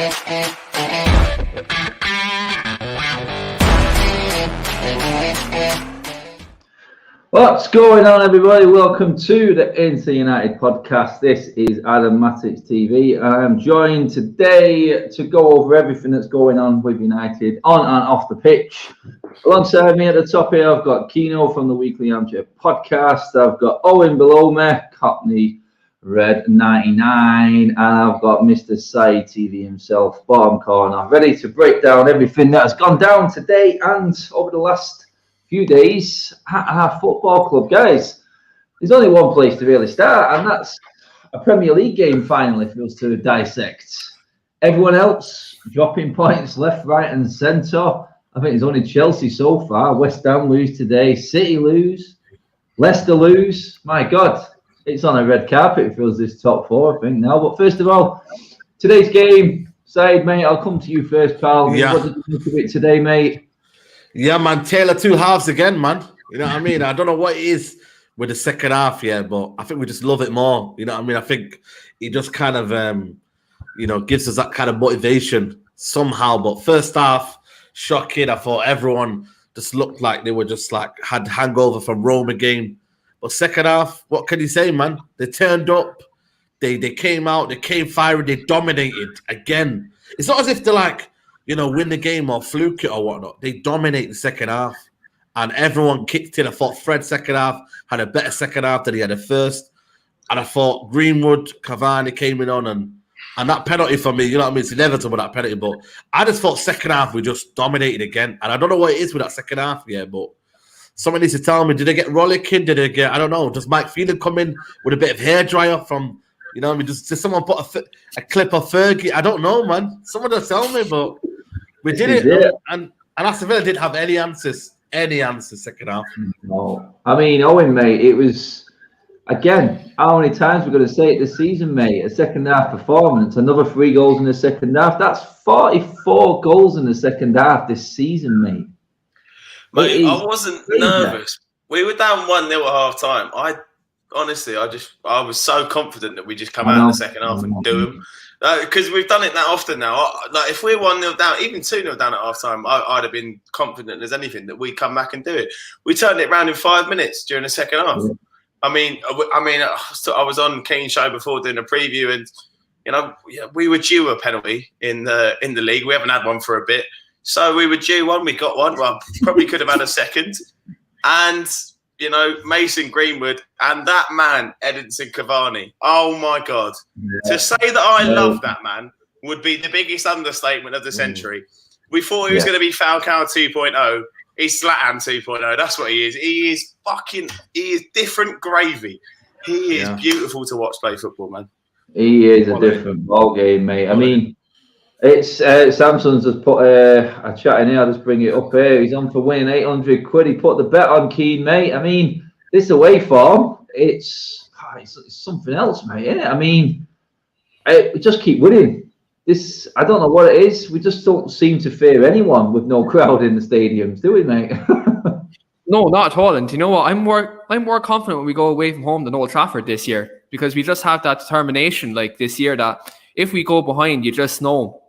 What's going on, everybody? Welcome to the Inter United podcast. This is Adam, Matic TV, and I'm joined today to go over everything that's going on with United on and off the pitch. Alongside me at the top here, I've got Kino from the Weekly Armchair Podcast. I've got Owen below me, Cockney Red 99, and I've got Mr. Said TV himself, bottom corner, ready to break down everything that has gone down today and over the last few days at our football club. Guys, there's only one place to really start, and that's a Premier League game finally for us to dissect. Everyone else dropping points left, right and centre. I think it's only Chelsea so far. West Ham lose today, City lose, Leicester lose. My God, it's on a red carpet for us, this top four, I think, now. But first of all, today's game. Said, mate, I'll come to you first, pal. Yeah. What did you think of it today, mate? Yeah, man, Taylor two halves again, man. You know what I mean? I don't know what it is with the second half, yeah, but I think we just love it more. You know what I mean? I think it just kind of, gives us that kind of motivation somehow. But first half, shocking. I thought everyone just looked like they were just like had hangover from Rome again. But second half, what can you say, man? They turned up. They came out. They came firing. They dominated again. It's not as if they're like, win the game or fluke it or whatnot. They dominate the second half. And everyone kicked in. I thought Fred second half had a better second half than he had the first. And I thought Greenwood, Cavani came in on and that penalty for me, you know what I mean? It's inevitable, that penalty. But I just thought second half we just dominated again. And I don't know what it is with that second half, yeah, but someone needs to tell me, did they get Rollicking? Did they get, I don't know, does Mike Phelan come in with a bit of hairdryer from, does someone put a clip of Fergie? I don't know, man. Someone does tell me, but we did it. And Aston Villa didn't have any answers second half. No. I mean, Owen, mate, it was, again, how many times we're going to say it this season, mate? A second half performance, another 3 goals in the second half. That's 44 goals in the second half this season, mate. Mate, I wasn't nervous. We were down 1-0 at half time. I was so confident that we just come out in the second half and do them. Because we've done it that often now. Like if we're 1-0 down, even 2-0 down at half time, I'd have been confident as anything that we come back and do it. We turned it around in 5 minutes during the second half. Yeah. I mean, I was on Keane's show before doing a preview, and we were due a penalty in the league. We haven't had one for a bit, so we were due one. We got one. Well, probably could have had a second, and. Mason Greenwood and that man, Edinson Cavani. Oh, my God. Yeah. To say that I love that man would be the biggest understatement of the century. We thought he was going to be Falcao 2.0. He's Zlatan 2.0. That's what he is. He is different gravy. He is beautiful to watch play football, man. He is a different ball game, mate. I mean, it's Samson's just put a chat in here. I'll just bring it up here. He's on for winning 800 quid. He put the bet on Keane, mate. I mean, this away form, it's something else, mate. Isn't it? I mean, we just keep winning. I don't know what it is. We just don't seem to fear anyone with no crowd in the stadiums, do we, mate? No, not at all. And you know what? I'm more confident when we go away from home than Old Trafford this year, because we just have that determination, like this year, that if we go behind, you just know.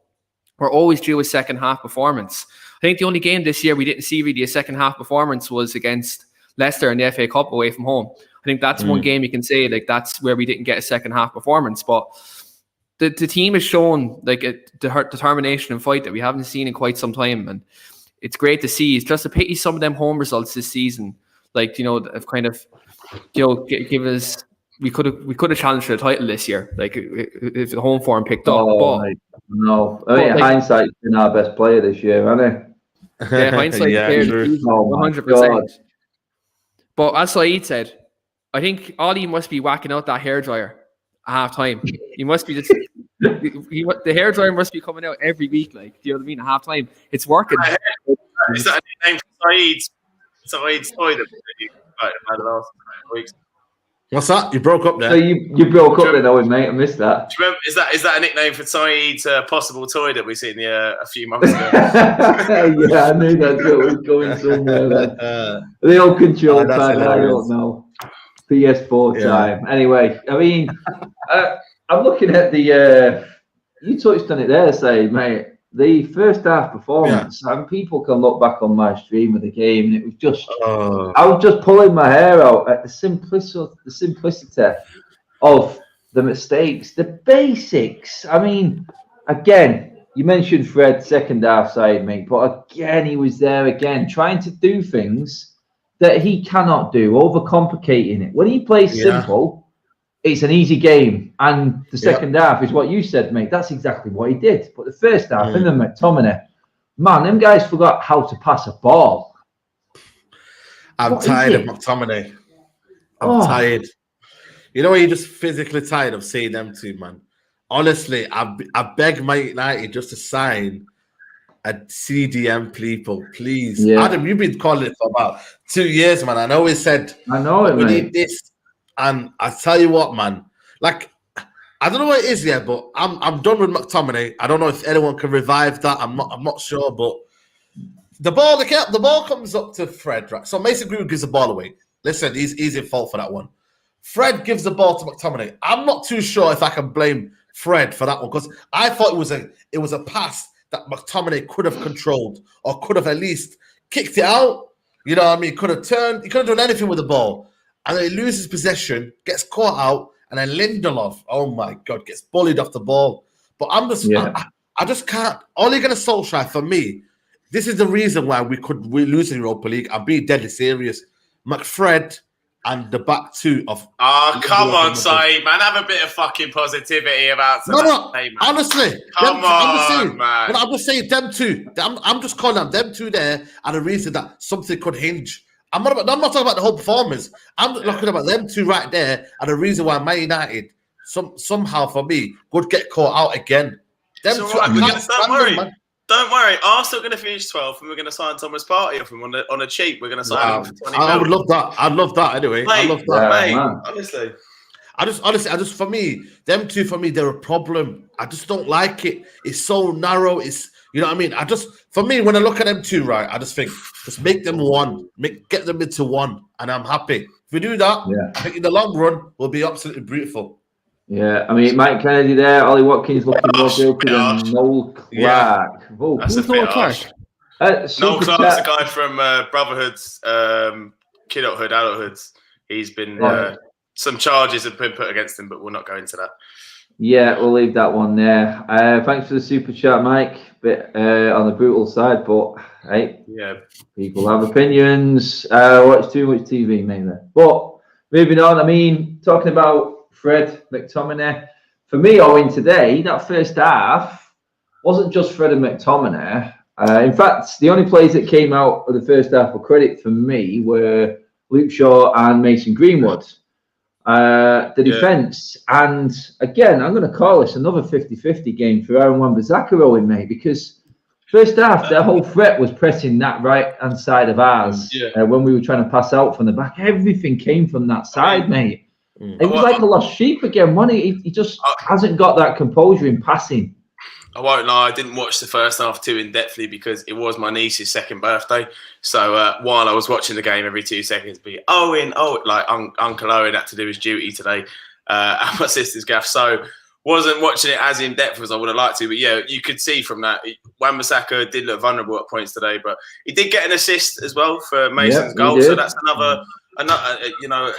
We're always due a second half performance. I think the only game this year we didn't see really a second half performance was against Leicester in the FA Cup away from home. I think that's one game you can say like that's where we didn't get a second half performance. But the team has shown like a determination and fight that we haven't seen in quite some time, and it's great to see. It's just a pity some of them home results this season, like have kind of give us. We could have challenged for the title this year, like if the home form picked up. No, I mean, hindsight's been our best player this year, hasn't it? Yeah, hindsight, 100%. But as Said said, I think Ollie must be whacking out that hairdryer at half time. He must be just the hairdryer must be coming out every week. Like, do you know what I mean? At half time, it's working. Is that a name for Said's toy that we had the last weeks? What's that? You broke up there. So you broke up there, Owen, mate. I missed that. Is that a nickname for Said's possible toy that we seen a few months ago? Yeah, I knew that was going somewhere. The old control pad, I don't know. PS4 time. Anyway, I mean, I'm looking at the you touched on it there, say, mate. The first half performance, and people can look back on my stream of the game, and it was just, I was just pulling my hair out at the simplicity of the mistakes, the basics. I mean, again, you mentioned Fred, second half side, mate, but again, he was there again, trying to do things that he cannot do, overcomplicating it. When he plays simple, it's an easy game, and the second half is what you said, mate. That's exactly what he did. But the first half, him and McTominay, man, them guys forgot how to pass a ball. I'm tired of McTominay. I'm tired. You know, you're just physically tired of seeing them two, man. Honestly, I beg Man United just to sign a CDM, people, please. Yeah. Adam, you've been calling it for about 2 years, man. I know he said, I know it, we mate. need this. And I tell you what, man, like, I don't know what it is yet, but I'm done with McTominay. I don't know if anyone can revive that. I'm not sure, but the ball comes up to Fred, right? So Mason Greenwood gives the ball away. Listen, he's in fault for that one. Fred gives the ball to McTominay. I'm not too sure if I can blame Fred for that one, because I thought it was a pass that McTominay could have controlled or could have at least kicked it out. You know what I mean? He could have done anything with the ball. And then he loses possession, gets caught out, and then Lindelof, oh my God, gets bullied off the ball. But I'm just, I just can't. Ole Gunnar Solskjaer, for me, this is the reason why we lose in Europa League. I'm being deadly serious. McFred and the back two of. Oh, come on, Saeed, man. Have a bit of fucking positivity about today, man. Honestly. Come on, man. I'm just saying them two. I'm just calling them two there and the reason that something could hinge. I'm not talking about the whole performance. I'm looking about them two right there and the reason why Man United somehow, for me, would get caught out again. Them two, don't worry. Arsenal are going to finish 12th and we're going to sign Thomas Partey off him on a cheap. We're going to sign him for 20 I would love that. I'd love that anyway. Mate, I love that. Mate, honestly. I just, for me, them two, for me, they're a problem. I just don't like it. It's so narrow. You know what I mean? For me, when I look at them two, right, I just think, just make them one. Get them into one, and I'm happy. If we do that, I think in the long run, we'll be absolutely beautiful. Yeah, I mean, Mike Kennedy there, Ollie Watkins looking more guilty than Noel Clark. Yeah. Oh, that's a bit harsh. Noel Clark's the guy from Brotherhood's, Adulthoods. He's been, some charges have been put against him, but we'll not go into that. Yeah, we'll leave that one there. Thanks for the super chat, Mike. Bit on the brutal side, but hey, people have opinions. Watch too much TV, mainly. But moving on, I mean, talking about Fred McTominay, for me, Owen, today, that first half wasn't just Fred and McTominay. In fact, the only players that came out of the first half for credit for me were Luke Shaw and Mason Greenwood. The defence, and again, I'm going to call this another 50-50 game for Aaron Wan-Bissaka, Owen, mate, because first half, their whole threat was pressing that right-hand side of ours when we were trying to pass out from the back. Everything came from that side, mate. It was like a lost sheep again, wasn't he? He just hasn't got that composure in passing. I won't lie, I didn't watch the first half too in-depthly because it was my niece's second birthday. So while I was watching the game every 2 seconds, like Uncle Owen had to do his duty today at my sister's gaff. So wasn't watching it as in-depth as I would have liked to. But yeah, you could see from that, Wan-Bissaka did look vulnerable at points today. But he did get an assist as well for Mason's goal. So that's another, you know,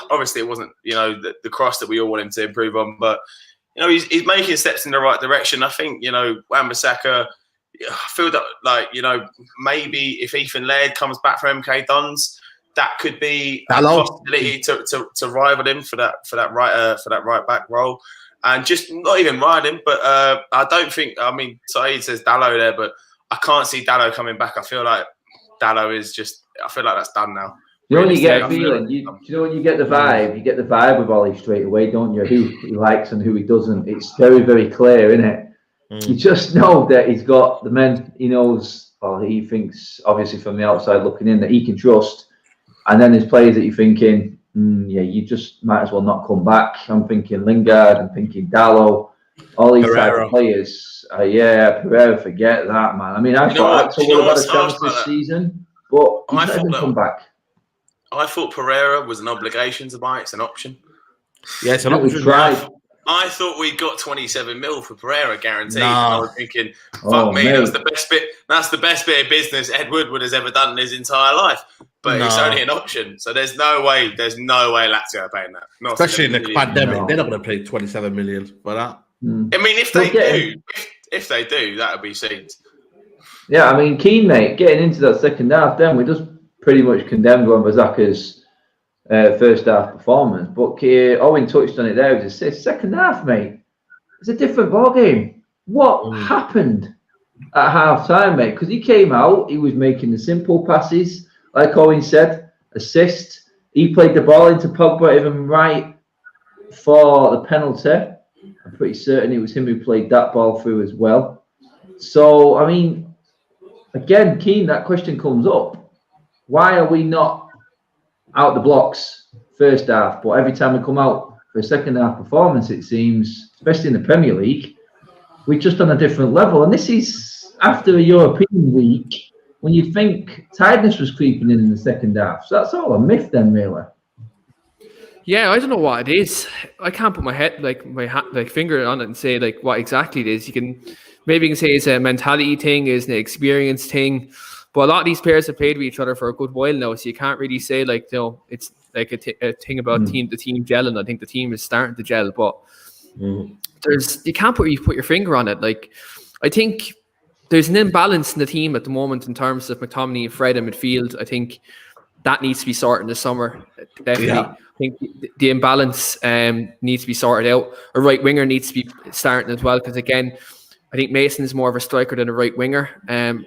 obviously it wasn't, you know, the cross that we all want him to improve on. But you know, he's making steps in the right direction. I think, you know, Wan-Bissaka, I feel that, like, you know, maybe if Ethan Laird comes back from MK Dons, that could be a possibility to rival him for that right back role. And just not even ride him, but I don't think, I mean, Saeed says Dalot there, but I can't see Dalot coming back. I feel like Dalot is just, I feel like that's done now. You know when you get a feeling, you know when you get the vibe, of Ollie straight away, don't you? Who he likes and who he doesn't. It's very, very clear, isn't it? You just know that he's got the men he knows, or he thinks, obviously from the outside looking in, that he can trust. And then there's players that you're thinking, you just might as well not come back. I'm thinking Lingard, I'm thinking Dalot, all these type of players. Pereira, forget that, man. I mean, I thought Axel would have had a chance this season, but he's not even come back. I thought Pereira was an obligation to buy. It's an option. Yeah, it's an option. I thought we got 27 mil for Pereira guaranteed. No. And I was thinking, fuck me, that's the best bit. That's the best bit of business Ed Woodward has ever done in his entire life. But it's only an option, so there's no way Lazio are paying that. Especially in the pandemic, they're not going to pay 27 million for that. I mean, if they do, that would be seen. Yeah, I mean, Keane, mate, getting into that second half, then we just pretty much condemned Wan-Bissaka's first half performance. But Owen touched on it there with his assist. Second half, mate, it's a different ballgame. What happened at half time, mate? Because he came out, he was making the simple passes, like Owen said, assist. He played the ball into Pogba, even right for the penalty. I'm pretty certain it was him who played that ball through as well. So, I mean, again, Keane, that question comes up. Why are we not out the blocks first half? But every time we come out for a second half performance, it seems, especially in the Premier League, we're just on a different level. And this is after a European week when you'd think tiredness was creeping in the second half. So that's all a myth then, really. Yeah, I don't know what it is. I can't put my finger on it and say like what exactly it is. You can say it's a mentality thing, it's an experience thing. But a lot of these players have played with each other for a good while now, so you can't really say like, you know, it's like a thing about the team gelling. I think the team is starting to gel, but you can't put your finger on it. Like, I think there's an imbalance in the team at the moment in terms of McTominay and Fred in midfield. I think that needs to be sorted in the summer. Definitely. Yeah. I think the imbalance needs to be sorted out. A right winger needs to be starting as well, because again, I think Mason is more of a striker than a right winger.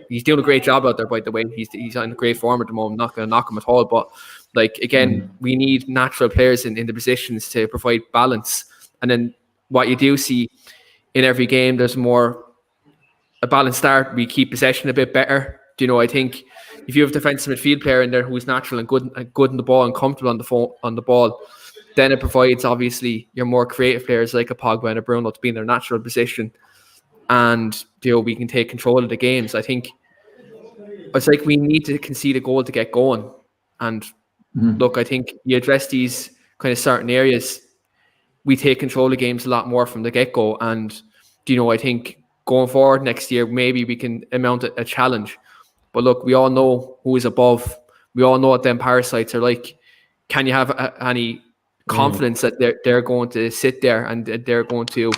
He's doing a great job out there, by the way. He's in great form at the moment. Not going to knock him at all. But like again, we need natural players in the positions to provide balance. And then what you do see in every game, there's more a balanced start. We keep possession a bit better. Do you know? I think if you have a defensive midfield player in there who's natural and good on the ball and comfortable on the ball, then it provides obviously your more creative players like a Pogba and a Bruno to be in their natural position. And you know, we can take control of the games. I think it's like we need to concede a goal to get going. And look, I think you address these kind of certain areas, we take control of games a lot more from the get-go. And you know, I think going forward next year, maybe we can mount a challenge. But look, we all know who is above. We all know what them parasites are like. Can you have any confidence that they're going to sit there and they're going to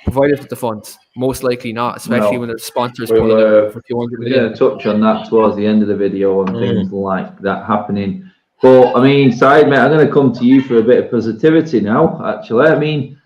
provide us with the funds? Most likely not, especially when the sponsors pulling out for 200 million. We're going to touch on that towards the end of the video and things like that happening. But, I mean, Said, mate, I'm going to come to you for a bit of positivity now, actually. I mean,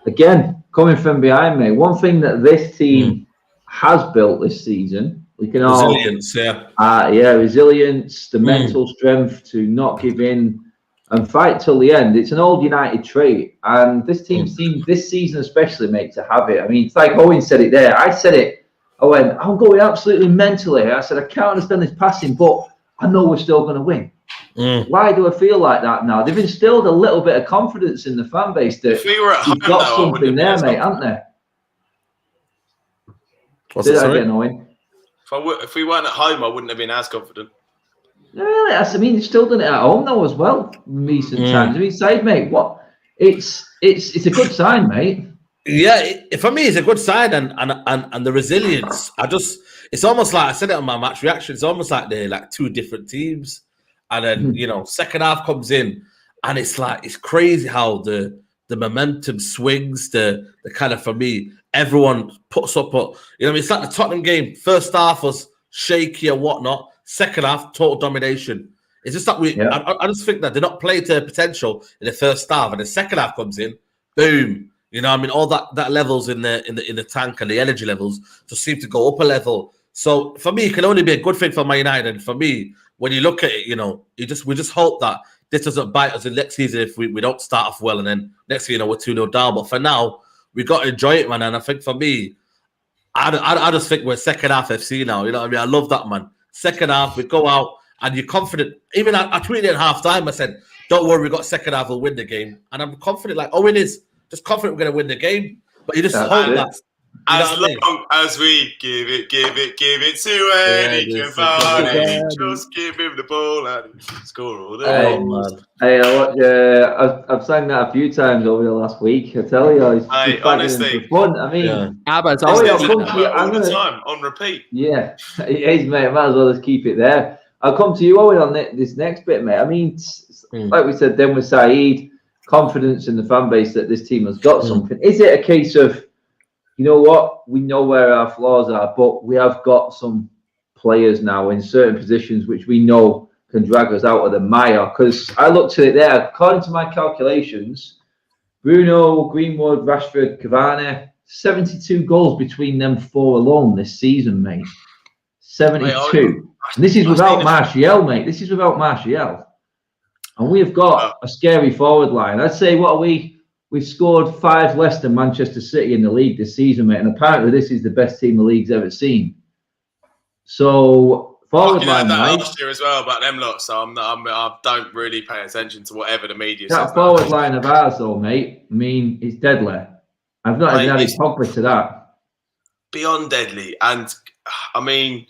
again, coming from behind, mate, one thing that this team has built this season, we can resilience, resilience, the mental strength to not give in and fight till the end. It's an old United trait, and this team seems this season especially, mate, to have it. I mean, it's like Owen said it there. I said it. I went, I'm going absolutely mentally. I said, I can't understand this passing, but I know we're still going to win. Why do I feel like that now? They've instilled a little bit of confidence in the fan base that if we were at home, got something there, mate, haven't they? What's that again, Owen? If we weren't at home, I wouldn't have been as confident. No, really, I mean, you've still done it at home though as well, recent times. I mean, Said, mate, what? It's a good sign, mate. Yeah, for me, it's a good sign, and the resilience. It's almost like I said it on my match reaction. It's almost like they're like two different teams, and then you know, second half comes in, and it's like it's crazy how the momentum swings. The kind of, for me, everyone puts up. It's like the Tottenham game. First half was shaky or whatnot. Second half, total domination. It's just that I just think that they're not playing to their potential in the first half, and the second half comes in, boom. You know, I mean, all that levels in the tank and the energy levels just seem to go up a level. So for me, it can only be a good thing for Man United. And for me, when you look at it, you know, we just hope that this doesn't bite us in next season if we don't start off well, and then next year, you know, we're 2-0 down. But for now, we got to enjoy it, man. And I think for me, I just think we're second half FC now. You know what I mean? I love that, man. Second half, we go out and you're confident. Even I tweeted at half time, I said, don't worry, we got second half, we'll win the game. And I'm confident, like Owen is just confident we're going to win the game. But you just hope that As long as we give it to Eddie Cavani. Just give him the ball and score all the goals. Hey, I've sang that a few times over the last week. I tell you, it's honestly fun. I mean, Abba's all the time on repeat. Yeah, it is, mate. I might as well just keep it there. I'll come to you, Owen, on this next bit, mate. I mean, like we said, then with Saeed, confidence in the fan base that this team has got something. Is it a case of, you know what, we know where our flaws are, but we have got some players now in certain positions which we know can drag us out of the mire? Because I looked at it there, according to my calculations, Bruno, Greenwood, Rashford, Cavani, 72 goals between them four alone this season, mate. 72. And this is without Martial, mate. This is without Martial. And we have got a scary forward line. I'd say, what are we? We've scored 5 less than Manchester City in the league this season, mate. And apparently this is the best team the league's ever seen. So, forward line, that last year as well about them lot. So I don't really pay attention to whatever the media says. That forward line of ours, though, mate, I mean, it's deadly. I've not even added Pogba to that. Beyond deadly. And, I mean,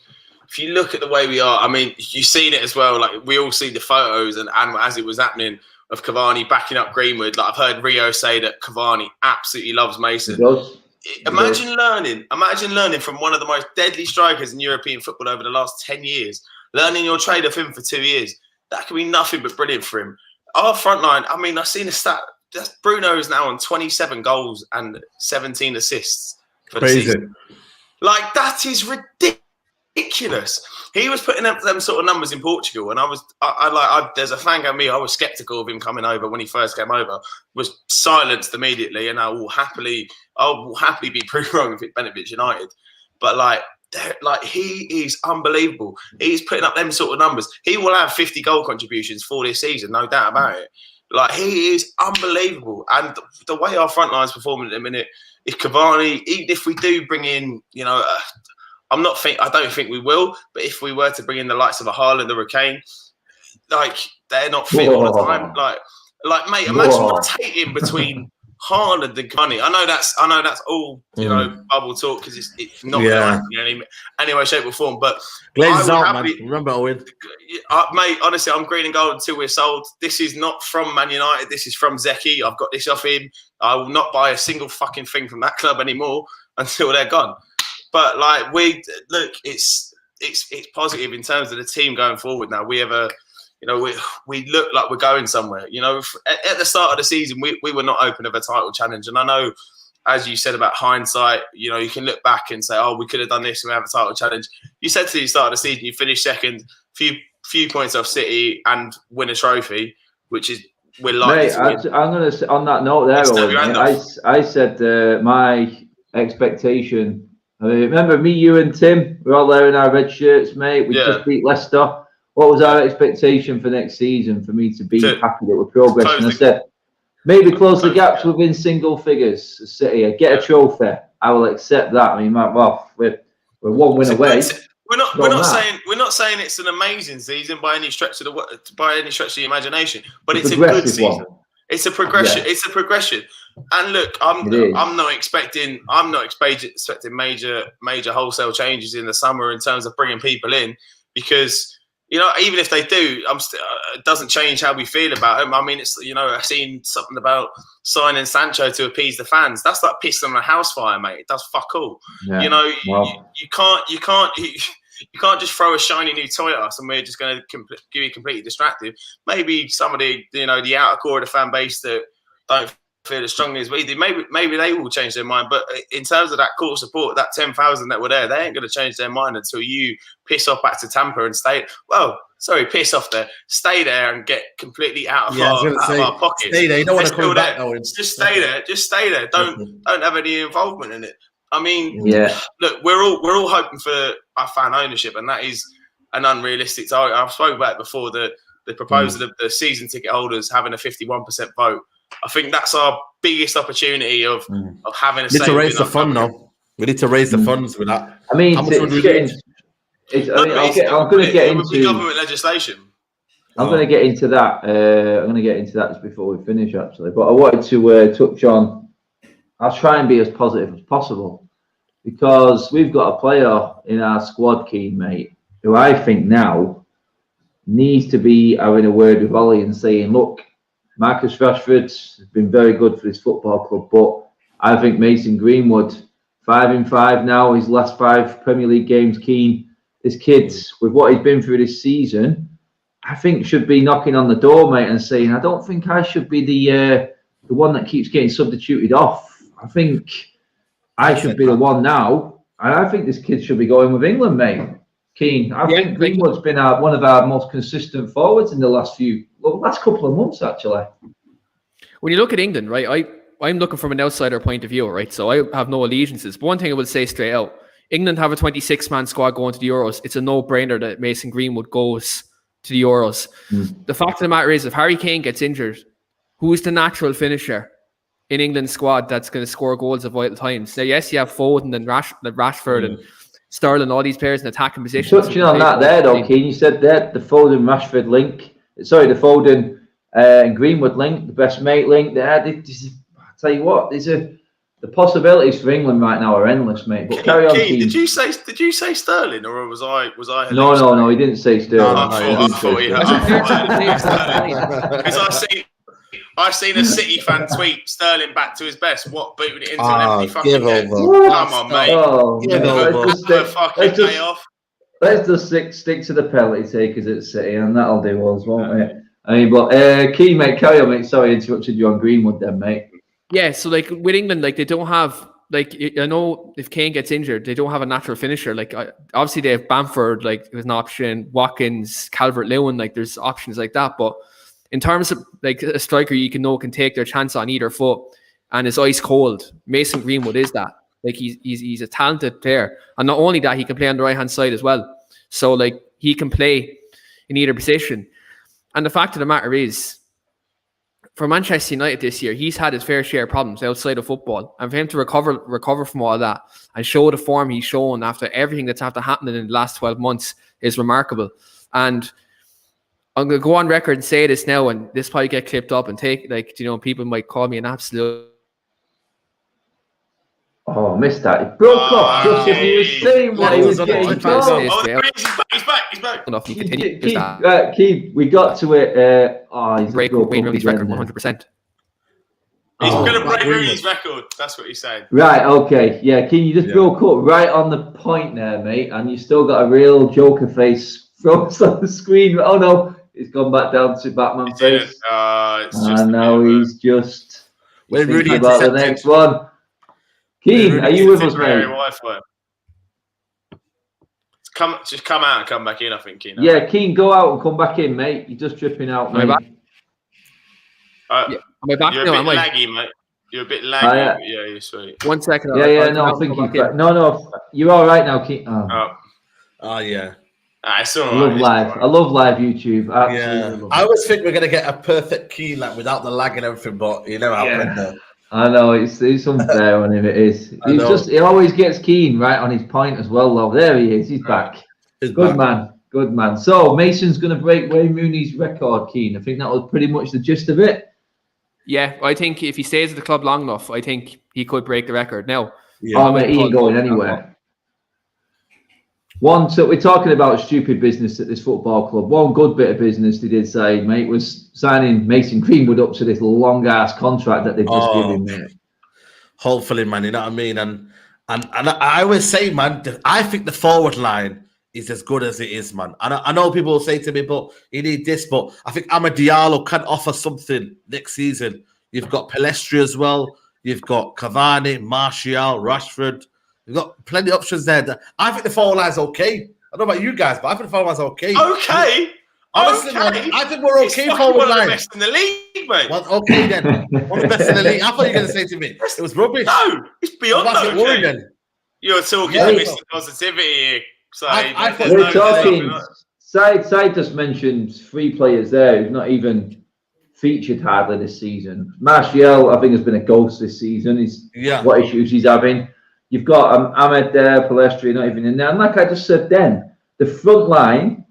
if you look at the way we are, I mean, you've seen it as well. Like, we all see the photos and as it was happening, of Cavani backing up Greenwood. Like, I've heard Rio say that Cavani absolutely loves Mason. He does. Imagine learning from one of the most deadly strikers in European football over the last 10 years, learning your trade of him for 2 years. That could be nothing but brilliant for him. Our front line, I mean, I've seen a stat. Bruno is now on 27 goals and 17 assists for the season. Like, that is ridiculous. He was putting up them sort of numbers in Portugal, and there's a fan of me. I was skeptical of him coming over when he first came over. Was silenced immediately, and I will happily be proved wrong if it benefits United. But he is unbelievable. He's putting up them sort of numbers. He will have 50 goal contributions for this season, no doubt about it. Like, he is unbelievable, and the way our front line's performing at the minute, if Cavani, even if we do bring in, you know. I don't think we will, but if we were to bring in the likes of a Haaland or a Kane, like, they're not fit all the time. Like, mate, imagine rotating between Haaland and Cavani. I know that's all, you know, bubble talk, because it's not going to happen in any way, shape or form. But Glazes out, man. Remember, Owen. Mate, honestly, I'm green and gold until we're sold. This is not from Man United. This is from Zeki. I've got this off him. I will not buy a single fucking thing from that club anymore until they're gone. But like, it's positive in terms of the team going forward. Now we have we look like we're going somewhere. You know, at the start of the season, we were not open of a title challenge, and I know, as you said about hindsight, you know, you can look back and say, oh, we could have done this and we have a title challenge. You said to the start of the season, you finished second, few points off City, and win a trophy, which is we're likely to win. I'm going to say on that note there, Owen, I said my expectation. I mean, remember me, you and Tim, we're all there in our red shirts, mate. We just beat Leicester. What was our expectation for next season for me to be happy that we're progressing? I said, maybe close the gaps within single figures. City, get a trophy. I will accept that. I mean, we're one win away. We're not saying it's an amazing season by any stretch of the imagination, but it's a good season. It's a progression. Yeah. It's a progression. And look, I'm not expecting major wholesale changes in the summer in terms of bringing people in, because, you know, even if they do, it doesn't change how we feel about them. I mean, it's, you know, I've seen something about signing Sancho to appease the fans. That's like pissing on a house fire, mate. It does fuck all. Yeah. You know, you can't just throw a shiny new toy at us and we're just going to give you completely distracted. Maybe somebody, you know, the outer core of the fan base that don't feel as strongly as we do, maybe they will change their mind. But in terms of that core support, that 10,000 that were there, they ain't going to change their mind until you piss off back to Tampa and piss off there, stay there and get completely out of our pockets. Stay there. You don't want to come back. Just stay there. Just stay there. Don't have any involvement in it. I mean, look, we're all hoping for our fan ownership, and that is an unrealistic target. I've spoken about it before, the proposal of the season ticket holders having a 51% vote. I think that's our biggest opportunity of having a say. We need to raise the fund now. We need to raise the funds with that. I mean, I'm going to get into government legislation. I'm going to get into that. I'm going to get into that just before we finish, actually. But I wanted to touch on. I'll try and be as positive as possible. because we've got a player in our squad, Keane, mate, who I think now needs to be having a word with Ollie and saying, look, Marcus Rashford's been very good for this football club, but I think Mason Greenwood, 5 in 5 now, his last 5 Premier League games, Keane. This kid, with what he's been through this season, I think should be knocking on the door, mate, and saying, I don't think I should be the one that keeps getting substituted off. I think I should be the one now. And I think this kid should be going with England, mate. Keane. I think Greenwood's been one of our most consistent forwards in the last couple of months, actually. When you look at England, right, I'm looking from an outsider point of view, right? So I have no allegiances. But one thing I would say straight out, England have a 26-man squad going to the Euros. It's a no-brainer that Mason Greenwood goes to the Euros. The fact of the matter is, if Harry Kane gets injured, who is the natural finisher in England's squad that's going to score goals at vital times? Now, yes, you have Foden and Rashford and Sterling, all these players in attacking positions. Touching on that there, though, Keane, you said that the Foden-Rashford link, the Foden and Greenwood link, the best mate link there. I tell you what, the possibilities for England right now are endless, mate. But carry on, Keane. Did you say Sterling, or was I? No, he didn't say Sterling. I thought he had. Because I've seen a City fan tweet Sterling back to his best. What, booted it into an empty fucking net? Come on, mate. Let's just stick to the penalty takers at City, and that'll do us, won't it? I mean, but Keane, mate, carry on, mate. Sorry, I interrupted you on Greenwood then, mate. Yeah, so like with England, like they don't have, like, I know if Kane gets injured, they don't have a natural finisher. Like obviously they have Bamford, like there's an option, Watkins, Calvert-Lewin, like there's options like that. But in terms of like a striker you can take their chance on either foot and is ice cold, Mason Greenwood is that. Like he's a talented player, and not only that, he can play on the right hand side as well. So like he can play in either position. And the fact of the matter is, for Manchester United this year, he's had his fair share of problems outside of football. And for him to recover from all that and show the form he's shown after everything that's after happening in the last 12 months is remarkable. And I'm going to go on record and say this now, and this probably get clipped up and people might call me an absolute... Oh, missed that. It broke off just as he was saying what he was getting told. He's back. Enough, you continue. Keith, we got to it. He's break Wayne Rooney's record 100%. He's going to break Rooney's record. That's what he's saying. Right, okay. Yeah, Keith, you just broke up right on the point there, mate, and you still got a real Joker face froze on the screen. Oh, no, it's gone back down to Batman face. And now he's just thinking about the next one. Keane, are you with us, mate? Just come out and come back in, I think, Keane. Yeah, Keane, go out and come back in, mate. You're just dripping out, mate. Am I back? You're a bit laggy, mate. You're a bit laggy. Yeah, you're sweet. 1 second. I think you're back. No, you're all right now, Keane. Yeah. It's all right. I love live YouTube. Absolutely. I always think we're going to get a perfect Keane, like, without the lag and everything, but you never happen. I know, it's unfair on him, it is. He always gets Keane right on his point as well, though. There he is, he's back. Good man. So, Mason's going to break Wayne Rooney's record, Keane. I think that was pretty much the gist of it. Yeah, I think if he stays at the club long enough, I think he could break the record. Now, he ain't going anywhere. So we're talking about stupid business at this football club. One good bit of business they did say, mate, was signing Mason Greenwood up to this long-ass contract that they've just given, mate. Hopefully, man, you know what I mean? And I always say, man, I think the forward line is as good as it is, man. And I know people will say to me, but you need this, but I think Amad Diallo can offer something next season. You've got Pelestri as well. You've got Cavani, Martial, Rashford. You've got plenty of options there. I think the forward line's okay. I don't know about you guys, but I think the forward line's okay. Okay. Honestly, man, I think we're okay forward line. One of the best in the league, mate. Well, okay then. One of the best in the league. I thought you were going to say to me it was rubbish. No, it's beyond that. Okay. Then? You're talking Mr. Positivity here. So we're talking. Side just mentioned 3 players there who've not even featured hardly this season. Martial, I think, has been a ghost this season. What issues he's having. You've got Ahmed there, Pelestri, not even in there. And like I just said then, the front line,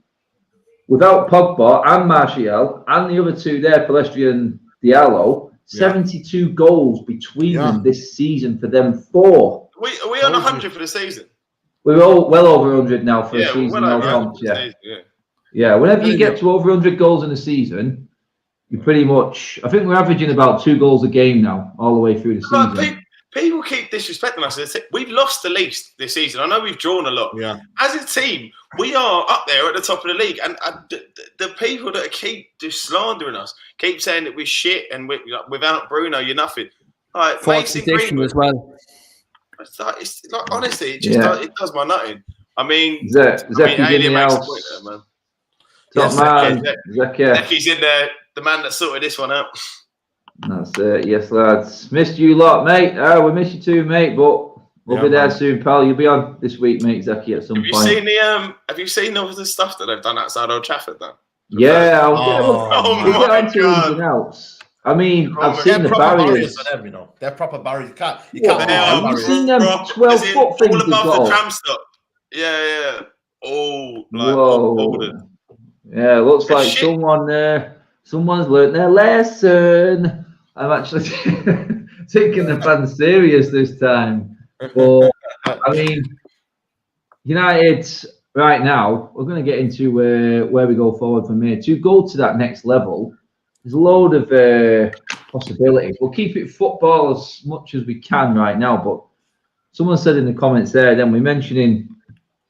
without Pogba and Martial, and the other 2 there, Pelestri and Diallo, 72 goals between them this season for them 4. Are we on 100 for the season? We're all well over 100 now for a season. Yeah. Whenever you get to over 100 goals in a season, you pretty much. I think we're averaging about 2 goals a game now, all the way through the season. People keep disrespecting us. We've lost the least this season. I know we've drawn a lot. Yeah. As a team, we are up there at the top of the league. And the people that keep just slandering us, keep saying that we're shit and without Bruno, you're nothing. Like, Mason Greenwood as well. It's like honestly, it just it does my nutting. I mean, Zeki's in the house. Man. Top man, Zeki's in there. The man that sorted this one out. That's it. Yes, lads. Missed you lot, mate. We miss you too, mate. But we'll be there soon, pal. You'll be on this week, mate, Zeki, at some point. Have you seen all the stuff that they've done outside Old Trafford, though? Yeah. We'll get into anything else. I mean, I've seen the barriers. For them, you know. They're proper barriers. You can't have you seen them 12-foot things all above the tram stop. Yeah. Oh, whoa. Yeah, it looks like someone's learnt their lesson. I'm actually taking the fans serious this time. But I mean, United right now, we're going to get into where we go forward from here. To go to that next level, there's a load of possibilities. We'll keep it football as much as we can right now. But someone said in the comments there, then we're mentioning,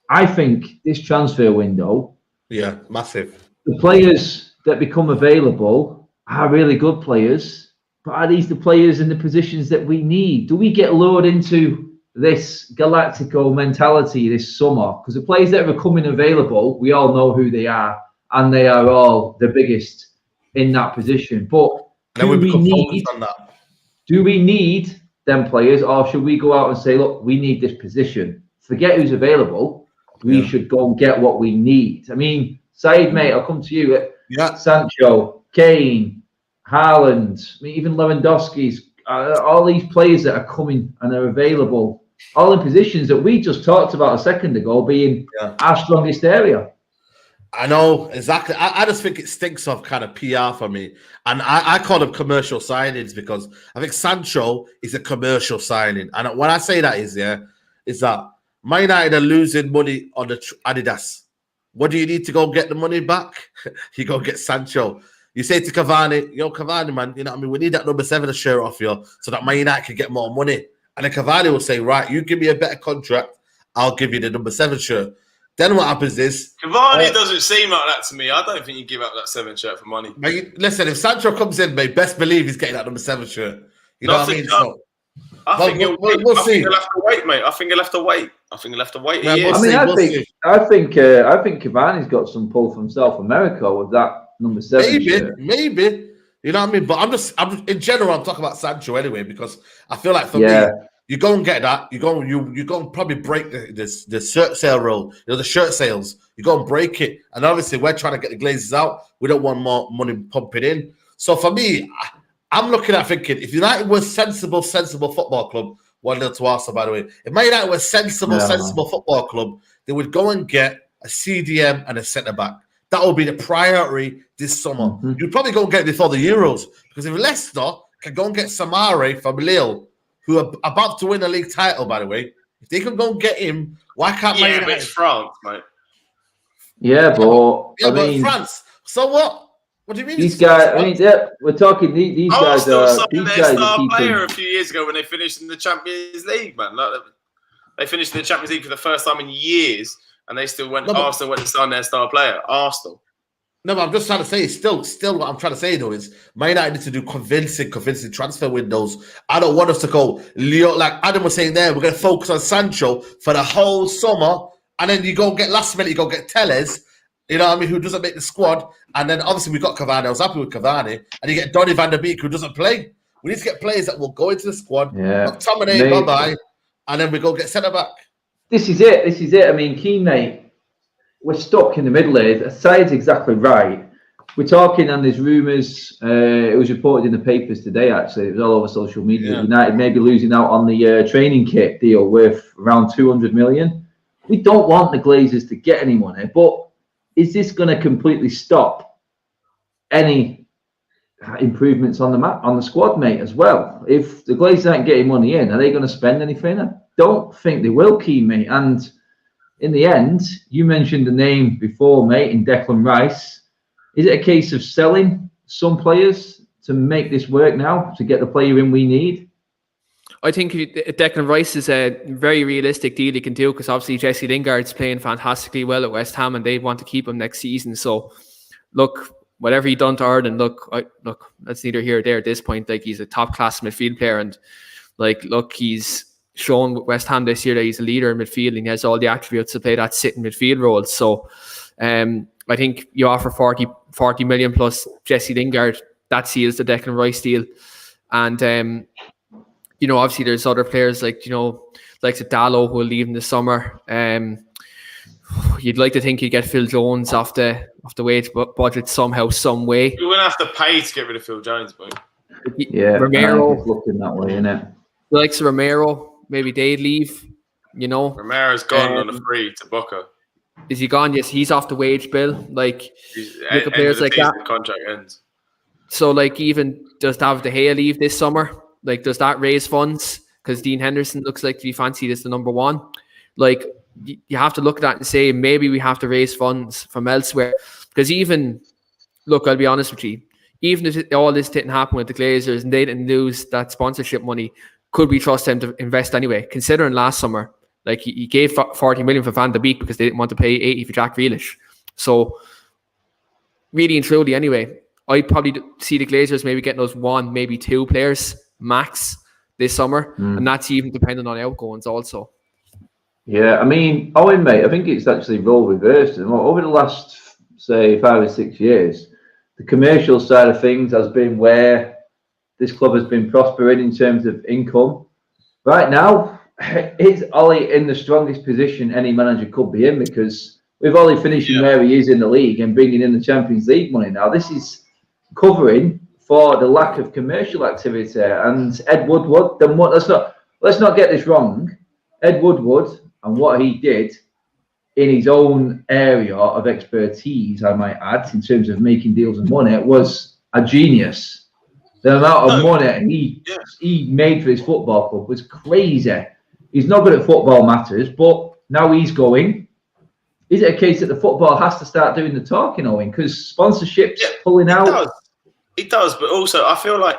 I think this transfer window. Yeah, massive. The players that become available are really good players. But are these the players in the positions that we need? Do we get lured into this Galactico mentality this summer? Because the players that are becoming available, we all know who they are. And they are all the biggest in that position. But do we need them players, or should we go out and say, look, we need this position? Forget who's available. We should go and get what we need. I mean, Said, mate, I'll come to you. Sancho, Kane, Haaland, I mean, even Lewandowski's, all these players that are coming and are available, all in positions that we just talked about a second ago being our strongest area. I know, exactly. I just think it stinks of kind of PR for me. And I call them commercial signings because I think Sancho is a commercial signing. And when I say that is that Man United are losing money on the Adidas. What do you need to go get the money back? You go get Sancho. You say to Cavani, Cavani, man, you know what I mean? We need that number 7 shirt off you so that Man United can get more money. And then Cavani will say, right, you give me a better contract, I'll give you the number 7 shirt. Then what happens is... Cavani doesn't seem like that to me. I don't think you give up that 7 shirt for money. Listen, if Sancho comes in, mate, best believe he's getting that number 7 shirt. You know what I mean? I think he'll have to wait, mate. I think he'll have to wait. I think Cavani's got some pull from South America with that number 7 shirt. Maybe. You know what I mean? But I'm in general, I'm talking about Sancho anyway, because I feel like for me, you go and get that. You go and probably break the shirt sale rule. The shirt sales. You go and break it. And obviously, we're trying to get the Glazers out. We don't want more money pumping in. So for me, I'm looking at thinking, if United was sensible football club, 1-0 to Arsenal, by the way. If Man United was sensible football club, they would go and get a CDM and a centre-back. That would be the priority this summer. You'd probably go and get it before the Euros. Because if Leicester can go and get Samare from Lille, who are about to win a league title, by the way, if they can go and get him, why can't Man United? But it's France, mate. Yeah, but France. So what? What do you mean? These guys, I mean, we're talking. These guys are. These guys star player a few years ago when they finished in the Champions League, man. Like, they finished in the Champions League for the first time in years, and they still went. Arsenal went and signed their star player. Arsenal. No, but I'm just trying to say. Still, what I'm trying to say though is, Man United need to do convincing transfer windows. I don't want us to go like Adam was saying there. We're going to focus on Sancho for the whole summer, and then you go get last minute. You go get Telles. You know what I mean? Who doesn't make the squad? And then obviously we got Cavani. I was happy with Cavani. And you get Donny van der Beek, who doesn't play. We need to get players that will go into the squad. McTominay, bye-bye. And then we go get centre-back. This is it. I mean, Keane, mate, we're stuck in the middle here. Side's exactly right. We're talking and there's rumours. It was reported in the papers today, actually. It was all over social media. Yeah. United may be losing out on the training kit deal worth around 200 million. We don't want the Glazers to get any money, but is this going to completely stop any improvements on the squad, mate, as well? If the Glazers aren't getting money in, are they going to spend anything? don't think they will keep me. And in the end, you mentioned the name before, mate, in Declan Rice. Is it a case of selling some players to make this work now, to get the player in we need? I think Declan Rice is a very realistic deal he can do, because obviously Jesse Lingard's playing fantastically well at West Ham and they want to keep him next season. So, look, whatever he done to Ireland, look, that's neither here or there at this point. Like, he's a top-class midfield player, and like, look, he's shown with West Ham this year that he's a leader in midfield and he has all the attributes to play that sitting midfield role. So, I think you offer 40 million plus Jesse Lingard, that seals the Declan Rice deal. And obviously there's other players like Dallo who will leave in the summer. You'd like to think you'd get Phil Jones off the wage budget somehow, some way. You're gonna have to pay to get rid of Phil Jones, boy. Yeah, Romero looking that way, isn't it? Likes Romero, maybe they'd leave. Romero's gone on a free to Boca. Is he gone? Yes, he's off the wage bill. Like, look at players like that. Contract ends. So, like, even does David De Gea leave this summer? Like, does that raise funds? Because Dean Henderson looks like to be fancied as the number one. Like, you have to look at that and say, maybe we have to raise funds from elsewhere. Because I'll be honest with you, even if all this didn't happen with the Glazers and they didn't lose that sponsorship money, could we trust them to invest anyway? Considering last summer, like, he gave 40 million for Van de Beek because they didn't want to pay 80 for Jack Grealish. So, really and truly, anyway, I'd probably see the Glazers maybe getting those one, maybe two players max this summer, and that's even depending on outgoings also. Yeah, I mean, Owen, mate, I think it's actually role reversed. And over the last, say, 5 or 6 years, the commercial side of things has been where this club has been prospering in terms of income. Right now, is Ollie in the strongest position any manager could be in, because with Ollie finishing where he is in the league and bringing in the Champions League money now, this is covering for the lack of commercial activity. And Ed Woodward, let's not get this wrong. Ed Woodward and what he did in his own area of expertise, I might add, in terms of making deals and money, was a genius. The amount of money he made for his football club was crazy. He's not good at football matters, but now he's going. Is it a case that the football has to start doing the talking, Owen? Because sponsorships pulling out. It does, but also I feel like,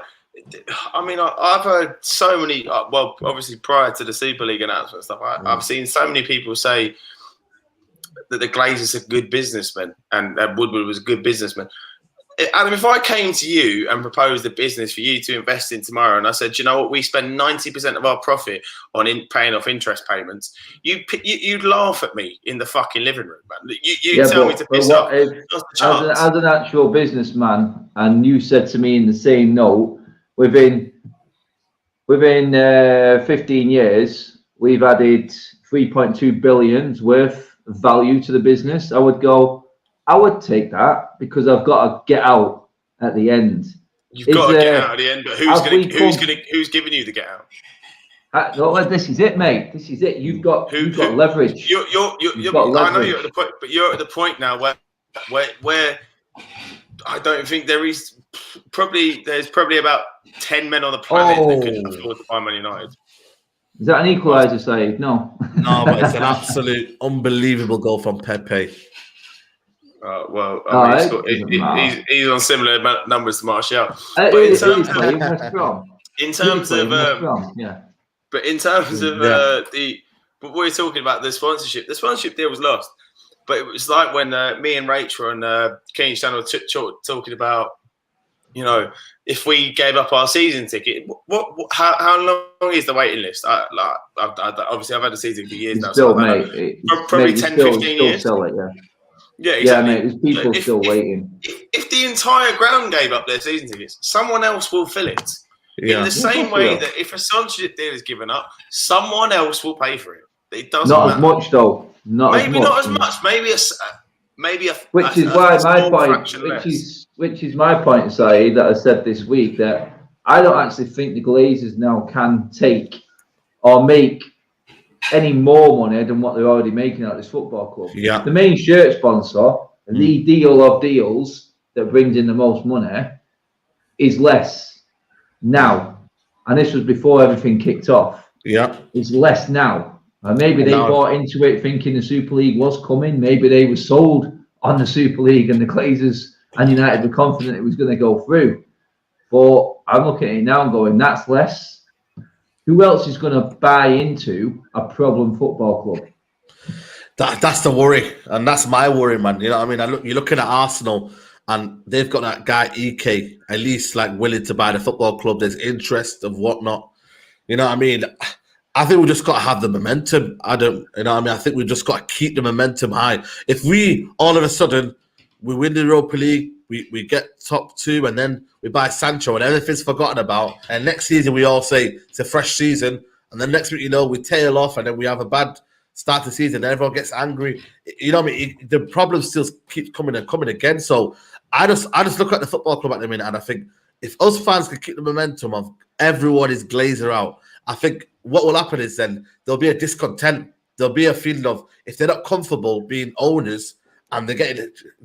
I've heard so many. Well, obviously prior to the Super League announcement and stuff, I've seen so many people say that the Glazers are good businessmen and that Woodward was a good businessman. Adam, if I came to you and proposed a business for you to invest in tomorrow, and I said, you know what, we spend 90% of our profit on paying off interest payments, you'd laugh at me in the fucking living room, man. You tell me to piss off. As an actual businessman, and you said to me in the same note, within 15 years, we've added 3.2 billion worth of value to the business, I would take that, because I've got to get out at the end. You've got to get out at the end, but who's giving you the get out? Well, this is it, mate. This is it. You've got leverage. You're I know you're at the point, but you're at the point now where I don't think there's probably about 10 men on the planet that could afford to buy Man United. Is that an equaliser, Saeed? No. No, but it's an absolute unbelievable goal from Pepe. He's on similar numbers to Martial. But in terms but we're talking about the sponsorship. The sponsorship deal was lost, but it was like when me and Rach were on Keen's channel talking about, if we gave up our season ticket, how long is the waiting list? Obviously I've had a season for years now, still, so probably 10, 15 years. Sell it, Yeah, exactly. Mate, there's people still waiting. If the entire ground gave up their season tickets, someone else will fill it. In the same way that if a sponsorship deal is given up, someone else will pay for it. It doesn't matter. Not as much, though. Not as much. Maybe a which is my point, Saeed, that I said this week, that I don't actually think the Glazers now can take or make any more money than what they're already making out of this football club. Yeah. The main shirt sponsor, the deal of deals that brings in the most money, is less now. And this was before everything kicked off. Yeah. It's less now. Maybe they bought into it thinking the Super League was coming. Maybe they were sold on the Super League and the Glazers and United were confident it was going to go through. But I'm looking at it now and going, that's less. Who else is going to buy into a problem football club? That's the worry, and that's my worry, man. You know what I mean? You're looking at Arsenal, and they've got that guy EK, at least like willing to buy the football club. There's interest of whatnot. You know what I mean? I think we just got to have the momentum. I think we just got to keep the momentum high. If we all of a sudden we win the Europa League, we get top 2, and then we buy Sancho, and everything's forgotten about. And next season we all say it's a fresh season, and then next week we tail off, and then we have a bad start to the season, and everyone gets angry. You know what I mean? The problem still keeps coming and coming again. So I just look at the football club at the minute, and I think if us fans can keep the momentum of everyone is Glazer out, I think what will happen is then there'll be a discontent. There'll be a feeling of if they're not comfortable being owners and they're